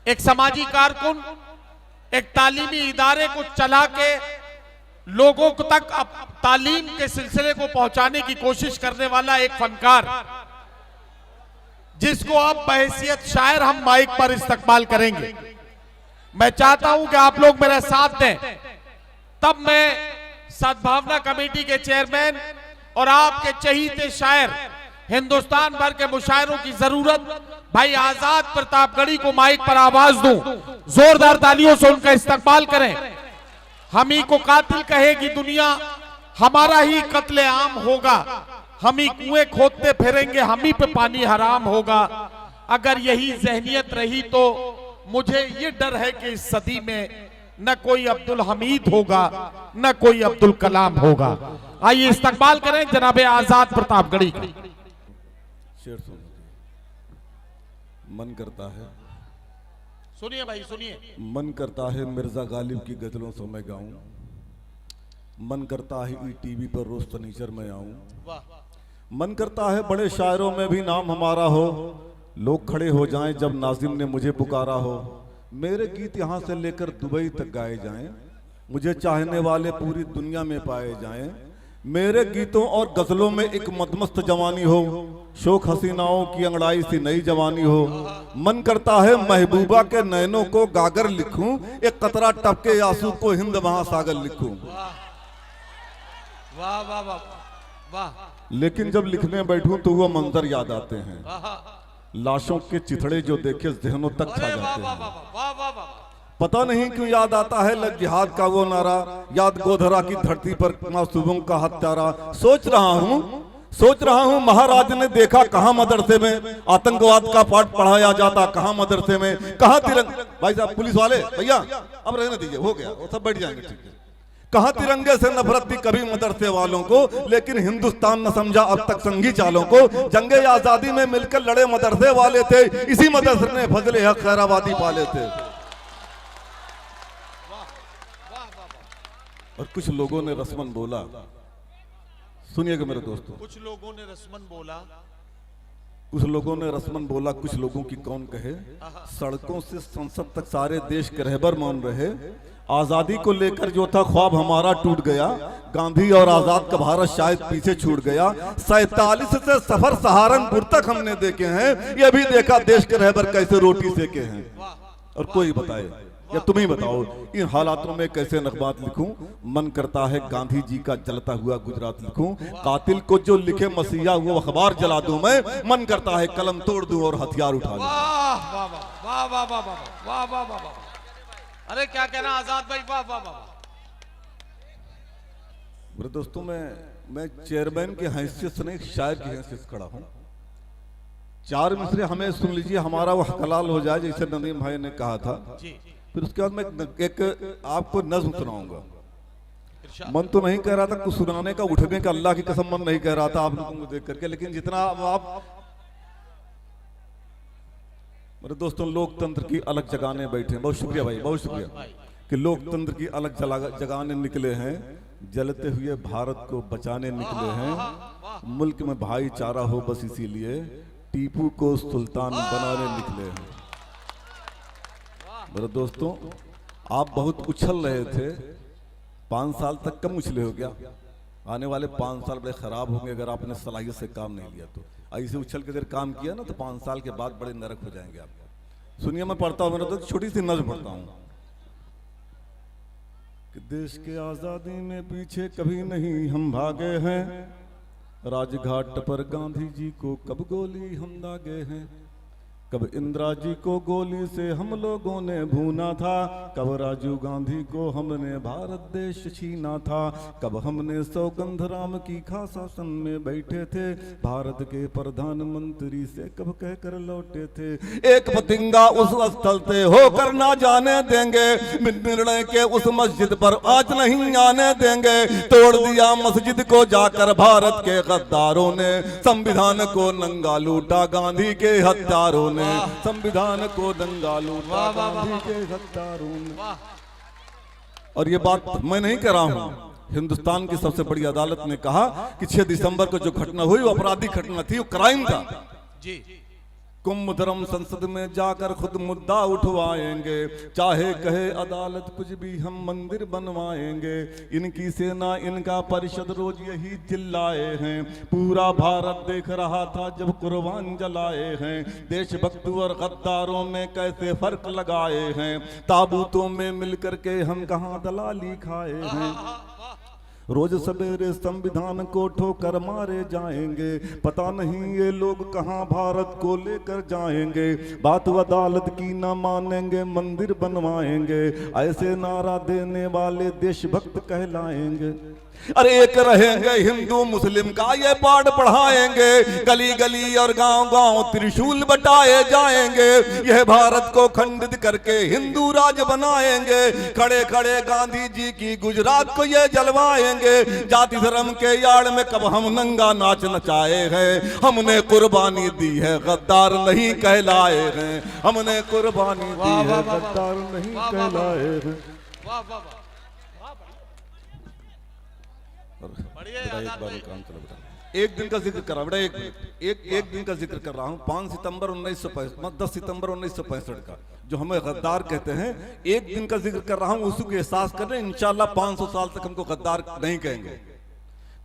एक समाजी कारकुन, एक तालीमी इदारे को चला के लोगों तक तालीम के सिलसिले को पहुंचाने की कोशिश करने वाला एक फनकार, जिसको अब बहैसियत शायर हम माइक पर इस्तकबाल करेंगे। मैं चाहता हूं कि आप लोग मेरा साथ दें, तब मैं सद्भावना कमेटी के चेयरमैन और आपके चहीते शायर, हिंदुस्तान भर के मुशायरों की जरूरत भाई आजाद प्रतापगढ़ी को माइक पर आवाज दूं। जोरदार तालियों से उनका इस्तकबाल करें। हम ही को कातिल कहेगी दुनिया, हमारा ही कत्ले आम होगा, हम ही कुएं खोदते फिरेंगे, हम ही पे पानी हराम होगा। अगर यही जहनियत रही तो मुझे ये डर है कि इस सदी में न कोई अब्दुल हमीद होगा न कोई अब्दुल कलाम होगा। आइए इस्तकबाल करें जनाबे आजाद प्रतापगढ़ी का। शेर सुन, मन करता है, सुनिए भाई सुनिए। मन करता है मिर्जा गालिब की गजलों से मैं गाऊं, मन करता है टीवी पर रोज फर्नीचर में आऊं, मन करता है बड़े शायरों में भी नाम हमारा हो, लोग खड़े हो जाएं जब नाजिम ने मुझे पुकारा हो, मेरे गीत यहाँ से लेकर दुबई तक गाए जाएं, मुझे चाहने वाले पूरी दुनिया में पाए जाएं, मेरे गीतों और गजलों में एक मदमस्त जवानी हो, शौक हसीनाओं की अंगड़ाई सी नई जवानी हो, मन करता है महबूबा के नैनों को गागर लिखूं, एक कतरा टपके आंसू को हिंद महासागर लिखूं। वाह वाह वाह वाह। लेकिन जब लिखने बैठूं तो वो मंजर याद आते हैं, लाशों के चिथड़े जो देखे जहनों तक छा जाते हैं। पता नहीं क्यों याद आता है लग जिहाद का वो नारा, याद गोधरा की धरती पर मासूमों का हत्यारा। सोच रहा हूँ महाराज ने देखा कहाँ मदरसे में, आतंकवाद का पाठ पढ़ाया जाता कहाँ मदरसे में, कहाँ तिरंगा। भाई साहब पुलिस वाले भैया अब रहने दीजिए, हो गया वो सब बैठ जाएंगे, ठीक है। कहाँ तिरंगे से नफरत थी कभी मदरसे वालों को, लेकिन हिंदुस्तान न समझा अब तक संगी चालों को। जंगे आजादी में मिलकर लड़े मदरसे वाले थे, इसी मदरसे ने फजले हक खैराबादी पाले थे। और कुछ लोगों ने रस्मन बोला, सुनिएगा मेरे दोस्तों, कुछ लोगों ने रस्मन बोला, कुछ लोगों ने रस्मन बोला, कुछ लोगों की कौन कहे, सड़कों से संसद तक सारे देश के रहबर मौन रहे। आजादी को लेकर जो था ख्वाब हमारा टूट गया, गांधी और आजाद का भारत शायद पीछे छूट गया। 47 से सफर सहारनपुर तक हमने देखे हैं, ये भी देखा देश के रहबर कैसे रोटी सेके हैं। और कोई बताए या तुम ही बताओ इन हालातों में कैसे नगमात लिखूं। मन करता है गांधी जी का जलता हुआ गुजरात लिखूं, कातिल को जो लिखे मसीहा वो अखबार जला दूं मैं, मन करता है कलम तोड़ दूं और हथियार उठा लूं। वाह वाह वाह वाह वाह वाह वाह वाह वाह। अरे क्या कहना आजाद भाई, वाह वाह वाह। मेरे दोस्तों मैं चेयरमैन की हैसियत से नहीं, शायर की हैसियत से खड़ा हूं। चार मिसरे हमें सुन लीजिए, हमारा वो हलाल हो जाए जैसे नदीम भाई ने कहा था। फिर उसके बाद मैं एक आपको नज्म सुनाऊंगा। मन तो नहीं कह रहा था कुछ सुनाने का, उठने का, अल्लाह की कसम मन नहीं कह रहा था आप लोगों को देख करके, लेकिन जितना आप मेरे दोस्तों लोकतंत्र की अलग जगाने बैठे हैं। बहुत शुक्रिया भाई, बहुत शुक्रिया कि लोकतंत्र की अलग जगाने निकले हैं, जलते हुए भारत को बचाने निकले हैं, मुल्क में भाईचारा हो बस इसीलिए टीपू को सुल्तान बनाने निकले हैं। मेरे दोस्तों आप बहुत उछल रहे थे, 5 साल तक कम उछले हो गया, आने वाले 5 साल बड़े खराब होंगे अगर आपने सलाहियत से काम नहीं लिया तो। ऐसे उछल के अगर काम किया ना तो 5 साल के बाद बड़े नरक हो जाएंगे आप। सुनिए मैं पढ़ता हूं, मेरे दोस्त छोटी सी नज़्म पढ़ता हूं कि देश के आजादी में पीछे कभी नहीं हम भागे हैं, राजघाट पर गांधी जी को कब गोली हम दागे हैं, कब इंदिरा जी को गोली से हम लोगों ने भूना था, कब राजीव गांधी को हमने भारत देश छीना था, कब हमने सौगंध राम की खा शासन में बैठे थे, भारत के प्रधानमंत्री से कब कहकर लौटे थे, एक पतिंगा उस स्थल से होकर ना जाने देंगे, निर्णय के उस मस्जिद पर आज नहीं आने देंगे, तोड़ दिया मस्जिद को जाकर भारत के गद्दारों ने, संविधान को नंगा लूटा गांधी के हत्यारों ने, संविधान को दंगा लूटा गांधी के हत्यारों ने। और ये बात मैं नहीं कह रहा हूं, हिंदुस्तान की सबसे बड़ी अदालत ने कहा कि 6 दिसंबर को जो घटना हुई वो आपराधिक घटना थी, वो क्राइम था। कुंभ धर्म संसद में जाकर खुद मुद्दा उठवाएंगे, चाहे कहे अदालत कुछ भी हम मंदिर बनवाएंगे। इनकी सेना इनका परिषद रोज यही चिल्लाए हैं, पूरा भारत देख रहा था जब कुर्बान जलाए हैं। देशभक्त और गद्दारों में कैसे फर्क लगाए हैं, ताबूतों में मिलकर के हम कहाँ दलाली खाए हैं। रोज सवेरे संविधान को ठोकर मारे जाएंगे, पता नहीं ये लोग कहां भारत को लेकर जाएंगे। बात अदालत की ना मानेंगे, मंदिर बनवाएंगे, ऐसे नारा देने वाले देशभक्त कहलाएंगे। अरे एक रहेंगे हिंदू मुस्लिम का ये पाठ पढ़ाएंगे, गली गली और गांव गांव त्रिशूल बटाए जाएंगे। यह भारत को खंडित करके हिंदू राज बनाएंगे, खड़े खड़े गांधी जी की गुजरात को ये जलवाएंगे। जाति धर्म के यार्ड में कब हम नंगा नाच नचाए हैं, हमने कुर्बानी दी है गद्दार नहीं कहलाए हैं, हमने कुर्बानी दी है गद्दार नहीं कहलाए हैं। एक दिन का जिक्र कर रहा हूं बेटा, एक दिन का जिक्र कर रहा हूं। 5 सितंबर 1965 10 सितंबर 1965 का, जो हमें गद्दार कहते हैं, एक दिन का जिक्र कर रहा हूं। उसको एहसास कर रहे हैं, इंशाल्लाह 500 साल तक हमको गद्दार नहीं कहेंगे।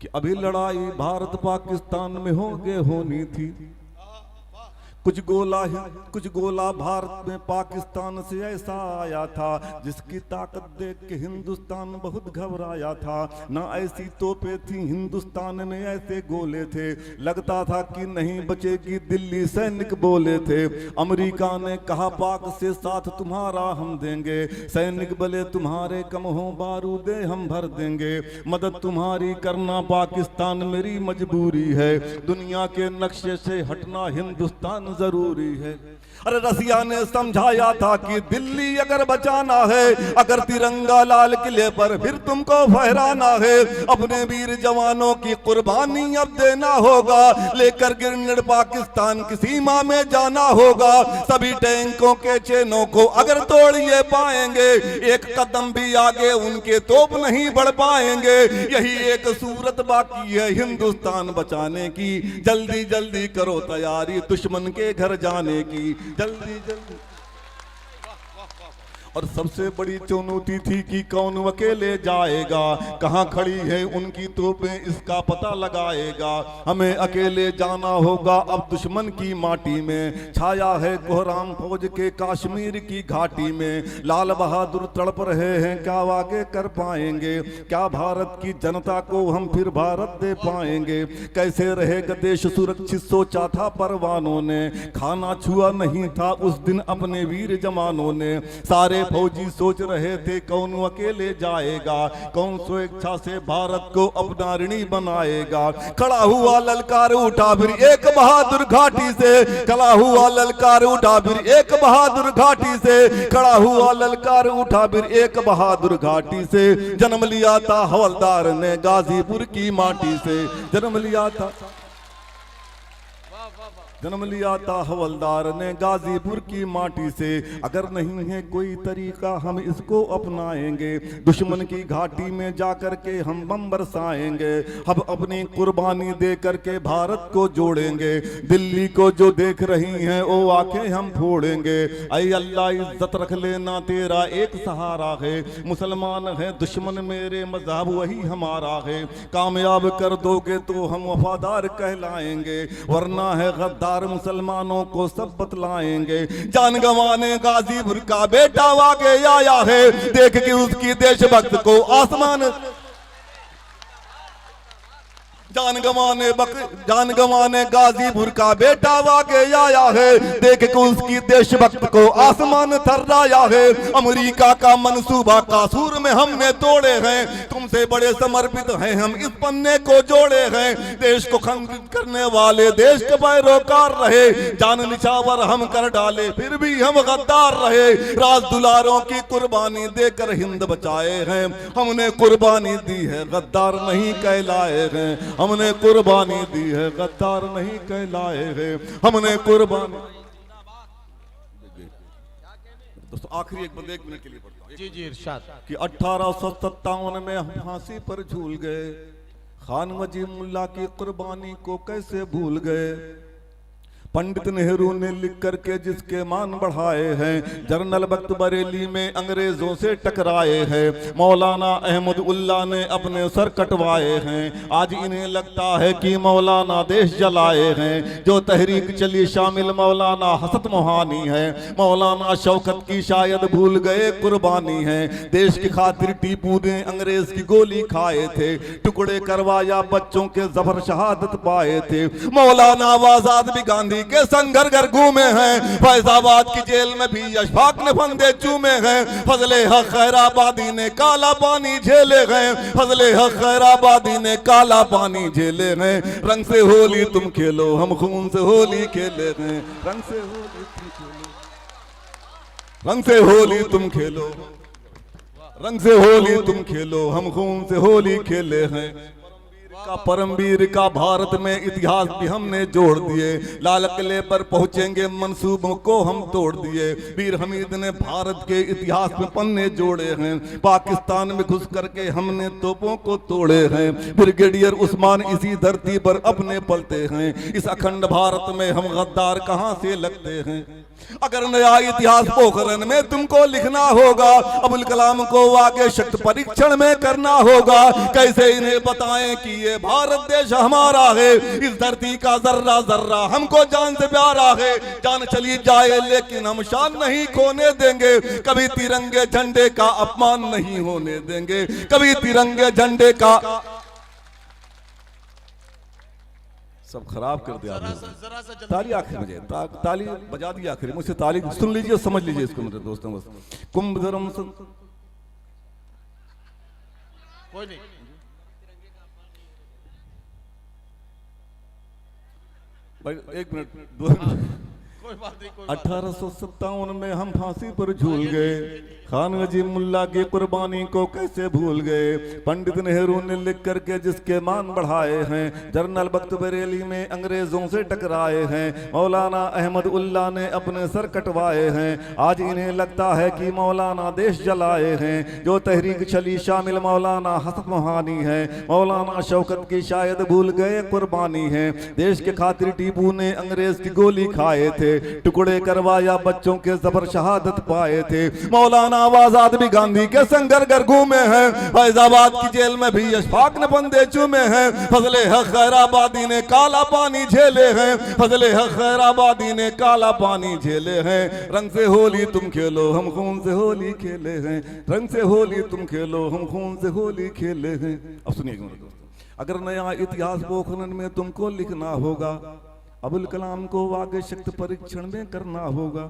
कि अभी लड़ाई भारत पाकिस्तान में होनी थी, कुछ गोला भारत में पाकिस्तान से ऐसा आया था, जिसकी ताकत देख के हिंदुस्तान बहुत घबराया था। ना ऐसी तोपें थी हिंदुस्तान में, ऐसे गोले थे, लगता था कि नहीं बचेगी दिल्ली, सैनिक बोले थे। अमेरिका ने कहा पाक से साथ तुम्हारा हम देंगे, सैनिक बले तुम्हारे कम हो बारूदे हम भर देंगे। मदद तुम्हारी करना पाकिस्तान मेरी मजबूरी है, दुनिया के नक्शे से हटना हिंदुस्तान जरूरी है। अरे रसिया ने समझाया था कि दिल्ली अगर बचाना है, अगर तिरंगा लाल किले पर फिर तुमको फहराना है, अपने वीर जवानों की कुर्बानी अब देना होगा, लेकर ग्रेनेड पाकिस्तान की सीमा में जाना होगा। सभी टैंकों के चेनों को अगर तोड़िए पाएंगे, एक कदम भी आगे उनके तोप नहीं बढ़ पाएंगे। यही एक सूरत बाकी है हिंदुस्तान बचाने की, जल्दी जल्दी करो तैयारी दुश्मन के घर जाने की, जल्दी जल्दी। और सबसे बड़ी चुनौती थी कि कौन अकेले जाएगा, कहां खड़ी है उनकी तोपें इसका पता लगाएगा। हमें अकेले जाना होगा अब दुश्मन की माटी में, छाया है कोहराम फौज के कश्मीर की घाटी में। लाल बहादुर तड़प रहे हैं, क्या आगे कर पाएंगे, क्या भारत की जनता को हम फिर भारत दे पाएंगे। कैसे रहेगा देश सुरक्षित सोचा था परवानों ने, खाना छुआ नहीं था उस दिन अपने वीर जवानों ने। सारे फौजी सोच रहे थे कौन अकेले जाएगा, कौन स्वेच्छा से भारत को अपना ऋणी बनाएगा। खड़ा हुआ ललकार उठा फिर एक बहादुर घाटी से, खड़ा हुआ ललकार उठा फिर एक बहादुर घाटी से, खड़ा हुआ ललकार उठा फिर एक बहादुर घाटी से। जन्म लिया था हवलदार ने गाजीपुर की माटी से, जन्म लिया था हवलदार ने गाजीपुर की माटी से। अगर नहीं है कोई तरीका हम इसको अपनाएंगे, दुश्मन की घाटी में जाकर के हम बम बरसाएंगे। हम अपनी कुर्बानी दे करके भारत को जोड़ेंगे, दिल्ली को जो देख रही हैं वो आंखें हम फोड़ेंगे। ऐ अल्लाह इज्जत रख लेना तेरा एक सहारा है, मुसलमान है दुश्मन मेरे मजहब वही हमारा है। कामयाब कर दोगे तो हम वफादार कहलाएंगे, वरना है गद्दार मुसलमानों को सब बतलाएंगे। जान गंवाने गाजीपुर का बेटा आगे आया है, देख के उसकी देशभक्त को आसमान। जान गंवाने गाजीपुर का बेटा आगे आया है, देख के उसकी देशभक्त को आसमान थर्राया है। अमेरिका का मंसूबा कासूर में हमने तोड़े हैं, तुमसे बड़े समर्पित हैं हम इस पन्ने को जोड़े हैं। देश को खंडित करने वाले देश के पैरोकार रहे, जान निछावर हम कर डाले फिर भी हम गद्दार रहे। राज दुलारों की कुर्बानी देकर हिंद बचाए हैं, हमने कुर्बानी दी है गद्दार नहीं कहलाए हैं, हमने कुर्बानी दी है गद्दार नहीं कहलाए हैं, हमने कुर्बानी। दोस्तों आखिरी एक बंदे 1 मिनट के लिए पढ़ता हूं। जी इरशाद। कि 1857 में हम फांसी पर झूल गए, खान वजीमुल्लाह की कुर्बानी को कैसे भूल गए। पंडित नेहरू ने लिख करके जिसके मान बढ़ाए हैं, जनरल वक्त बरेली में अंग्रेजों से टकराए हैं, मौलाना अहमद उल्ला ने अपने सर कटवाए हैं। आज इन्हें लगता है कि मौलाना देश जलाए हैं। जो तहरीक चली शामिल मौलाना हसत मोहानी है, मौलाना शौकत की शायद भूल गए कुर्बानी है। देश की खातिर टीपू ने अंग्रेज की गोली खाए थे, टुकड़े करवाया बच्चों के जफर शहादत पाए थे। मौलाना आजाद भी गांधी के संग घर घर घूमे हैं, फैजाबाद की जेल में भी अशफाक ने फंदे चूमे हैं। फजले हक खैराबादी ने काला पानी झेले गए, फजले हक खैराबादी ने काला पानी झेले गए। रंग से होली तुम खेलो, हम खून से होली खेले गए। रंग से होली तुम खेलो, रंग से होली तुम खेलो, रंग से होली तुम खेलो, हम खून से होली खेले हैं। का परमवीर का भारत में इतिहास भी हमने जोड़ दिए, लाल किले पर पहुंचेंगे मंसूबों को हम तोड़ दिए। वीर हमीद ने भारत के इतिहास में पन्ने जोड़े हैं, पाकिस्तान में घुस करके हमने तोपों को तोड़े हैं। ब्रिगेडियर उस्मान इसी धरती पर अपने पलते हैं, इस अखंड भारत में हम गद्दार कहां से लगते हैं। अगर नया इतिहास पोखरन में तुमको लिखना होगा, अबुल कलाम को आगे शक्ति परीक्षण में करना होगा। कैसे इन्हें बताएं कि ये भारत देश हमारा है, इस धरती का जर्रा जर्रा हमको जान से प्यारा है। जान चली जाए लेकिन हम शान नहीं खोने देंगे, कभी तिरंगे झंडे का अपमान नहीं होने देंगे, कभी तिरंगे झंडे का। सब खराब कर दिया आपने। ताली आखिर बजे ताली बजा दी आखिर, मुझसे ताली सुन लीजिए, समझ लीजिए इसको मेरे दोस्तों। बस कुंभ धर्म कोई नहीं, भाई एक मिनट, 2 मिनट। 1857 में हम फांसी पर झूल गए, खान अजीम मुल्ला की कुर्बानी को कैसे भूल गए। पंडित नेहरू ने लिख करके जिसके मान बढ़ाए हैं, जनरल वक्त बरेली में अंग्रेजों से टकराए हैं, मौलाना अहमद उल्ला ने अपने सर कटवाए हैं। आज इन्हें लगता है कि मौलाना देश जलाए हैं। जो तहरीक चली शामिल मौलाना हसत मोहानी है, मौलाना शौकत की शायद भूल गए कुर्बानी है। देश के खातिर टीपू ने अंग्रेज की गोली खाए थे, टुकड़े करवाया बच्चों के जबर शहादत पाए थे। मौलाना आजाद भी गांधी के संग घर घर घूमे हैं, फैजाबाद की जेल में भी अशफाक ने फंदे चूमे हैं। फजले हक खैराबादी ने काला पानी झेले हैं, फजले हक खैराबादी ने काला पानी झेले हैं। रंग से होली तुम खेलो, हम खून से होली खेले हैं। रंग से होली तुम खेलो, हम खून से होली खेले हैं। अब सुनिए दोस्तों, अगर नया इतिहास पोखरन में तुमको लिखना होगा, अबुल कलाम को आगे शक्ति परीक्षण में करना होगा।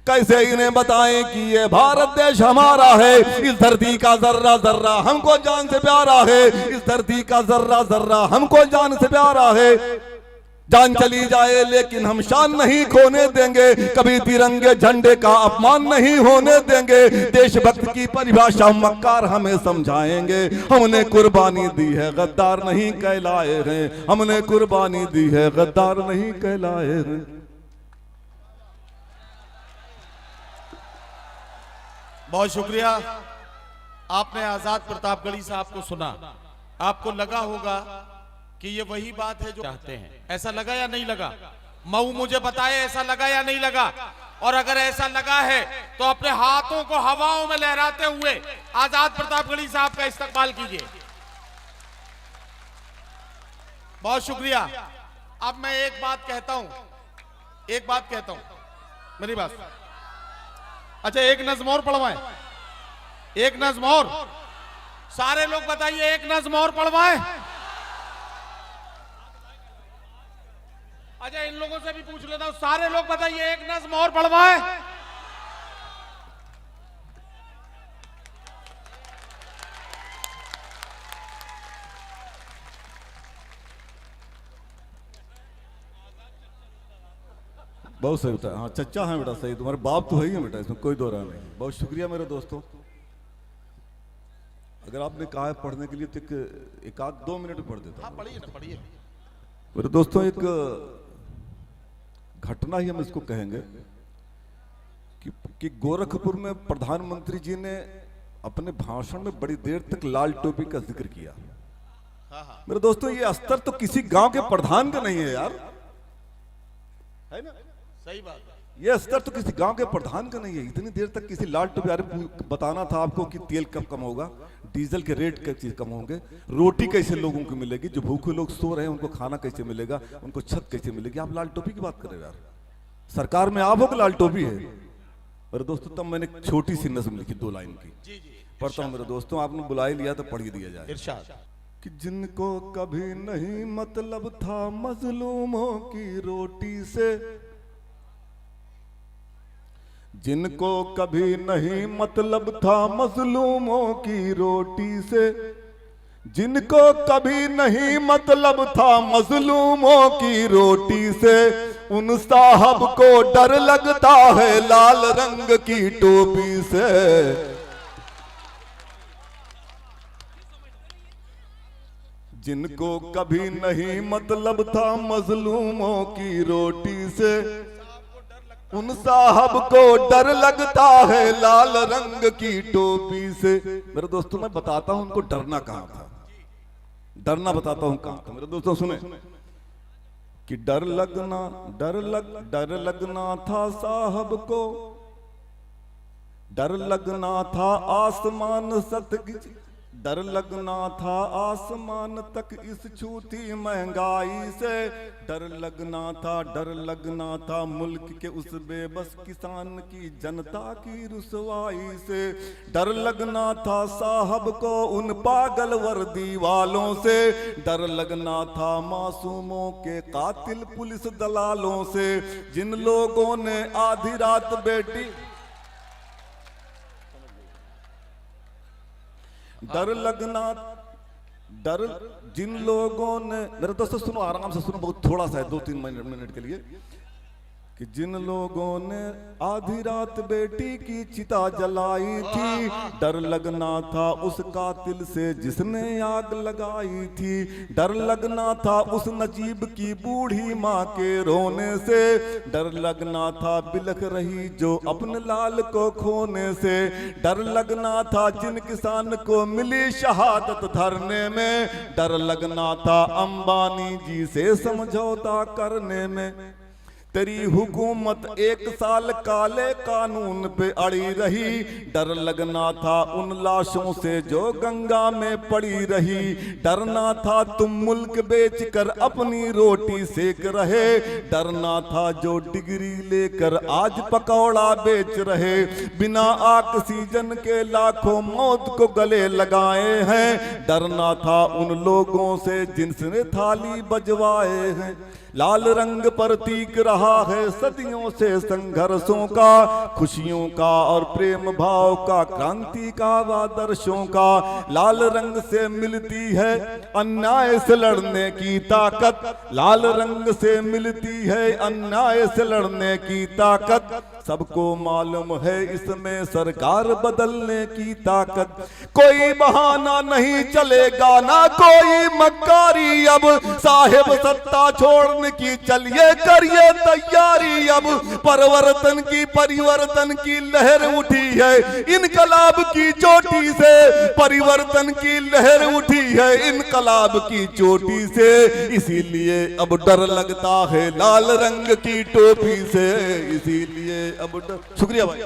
कैसे इन्हें बताएं कि ये भारत देश हमारा है, इस धरती का जर्रा जर्रा हमको जान से प्यारा है, इस धरती का जर्रा जर्रा हमको जान से प्यारा है। जान चली जाए लेकिन हम शान नहीं खोने देंगे, कभी तिरंगे झंडे का अपमान नहीं होने देंगे। देशभक्त की परिभाषा मक्कार हमें समझाएंगे, हमने कुर्बानी दी है गद्दार नहीं कहलाए हैं, हमने कुर्बानी दी है गद्दार नहीं कहलाए हैं। बहुत शुक्रिया। आपने आजाद प्रतापगढ़ी साहब को सुना, आपको लगा होगा कि ये वही बात है जो चाहते हैं। ऐसा लगा या नहीं लगा? मऊ मुझे बताए ऐसा लगा या नहीं लगा? और अगर ऐसा लगा है तो अपने हाथों को हवाओं में लहराते हुए आजाद प्रतापगढ़ी साहब का इस्तकबाल कीजिए। बहुत शुक्रिया। अब मैं एक बात कहता हूं, मेरी बात। अच्छा, एक नज़्म और पढ़वाएं, एक नज़्म और। सारे लोग बताइए, एक नज़्म और पढ़वाएं। अच्छा, इन लोगों से भी पूछ लेता हूं, सारे लोग बताइए, एक नज़्म और पढ़वाएं। बहुत सही बेटा, हाँ चच्चा है बेटा, सही, तुम्हारे बाप तो है ही है बेटा, इसमें कोई दो राय नहीं। बहुत शुक्रिया मेरे दोस्तों। अगर आपने कहा है पढ़ने के लिए तो एक आध 2 मिनट पढ़ देता हूं। पढ़िए ना, पढ़िए मेरे दोस्तों। एक घटना ही हम इसको कहेंगे कि गोरखपुर में प्रधानमंत्री जी ने अपने भाषण में बड़ी देर तक लाल टोपी का जिक्र किया। मेरे दोस्तों, ये अस्तर तो किसी गांव के प्रधान का नहीं है यार, है ना? सही बात है। ये स्तर तो किसी गांव के प्रधान का नहीं है। इतनी देर तक किसी लाल टोपी, अरे बताना था आपको कि तेल कब कम होगा, डीजल के रेट कब चीज कम होंगे, रोटी कैसे लोगों को मिलेगी, जो भूखे लोग सो रहे हैं उनको खाना कैसे मिलेगा, उनको छत कैसे मिलेगी। आप लाल टोपी की बात कर रहे हो यार, सरकार में आप हो कि लाल टोपी है? मेरे दोस्तों तब मैंने एक छोटी सी नज़्म लिखी 2 लाइन की, पढ़ता हूँ मेरे दोस्तों, आपने बुला ही लिया तो पढ़ ही दिया जाए। इरशाद। कि जिनको कभी नहीं मतलब था मजलूमों की रोटी से, जिनको कभी नहीं मतलब था मजलूमों की रोटी से, जिनको कभी नहीं मतलब था मजलूमों की रोटी से, उन साहब को डर लगता है लाल रंग की टोपी से। जिनको कभी नहीं मतलब था मजलूमों की रोटी से, उन साहब को डर लगता है लाल रंग की टोपी से। मेरे दोस्तों मैं बताता हूं उनको डरना कहां था, डरना बताता हूं कहां था। मेरे दोस्तों सुने कि डर लगना था साहब को, डर लगना था आसमान सतगिज, डर लगना था आसमान तक इस छूती महंगाई से, डर लगना था मुल्क के उस बेबस किसान की जनता की रुसवाई से, डर लगना था साहब को उन पागल वर्दी वालों से, डर लगना था मासूमों के कातिल पुलिस दलालों से, जिन लोगों ने आधी रात बेटी, डर जिन लोगों ने, मेरे दोस्तों सुनो आराम से सुनो, बहुत थोड़ा सा है 2-3 मिनट के लिए, कि जिन लोगों ने आधी रात बेटी की चिता जलाई थी, डर लगना था उस कातिल से जिसने आग लगाई थी, डर लगना था उस नजीब की बूढ़ी माँ के रोने से, डर लगना था बिलख रही जो अपने लाल को खोने से, डर लगना था जिन किसान को मिली शहादत धरने में, डर लगना था अंबानी जी से समझौता करने में। तेरी हुकूमत 1 साल काले कानून पे अड़ी रही, डर लगना था उन लाशों से जो गंगा में पड़ी रही, डरना था तुम मुल्क बेचकर अपनी रोटी सेक रहे, डरना था जो डिग्री लेकर आज पकौड़ा बेच रहे, बिना ऑक्सीजन के लाखों मौत को गले लगाए हैं, डरना था उन लोगों से जिनसे थाली बजवाए हैं। लाल रंग प्रतीक रहा है सदियों से संघर्षों का, खुशियों का और प्रेम भाव का, क्रांति का व आदर्शों का। लाल रंग से मिलती है अन्याय से लड़ने की ताकत, लाल रंग से मिलती है अन्याय से लड़ने की ताकत, सबको मालूम है इसमें सरकार बदलने की ताकत। कोई बहाना नहीं चलेगा ना कोई मक्कारी, अब साहेब सत्ता छोड़ने की चलिए करिए तैयारी, अब परिवर्तन की लहर उठी है इनकलाब की चोटी से, परिवर्तन की लहर उठी है इनकलाब की चोटी से, इसीलिए अब डर लगता है लाल रंग की टोपी से, इसीलिए अब डर। शुक्रिया भाई।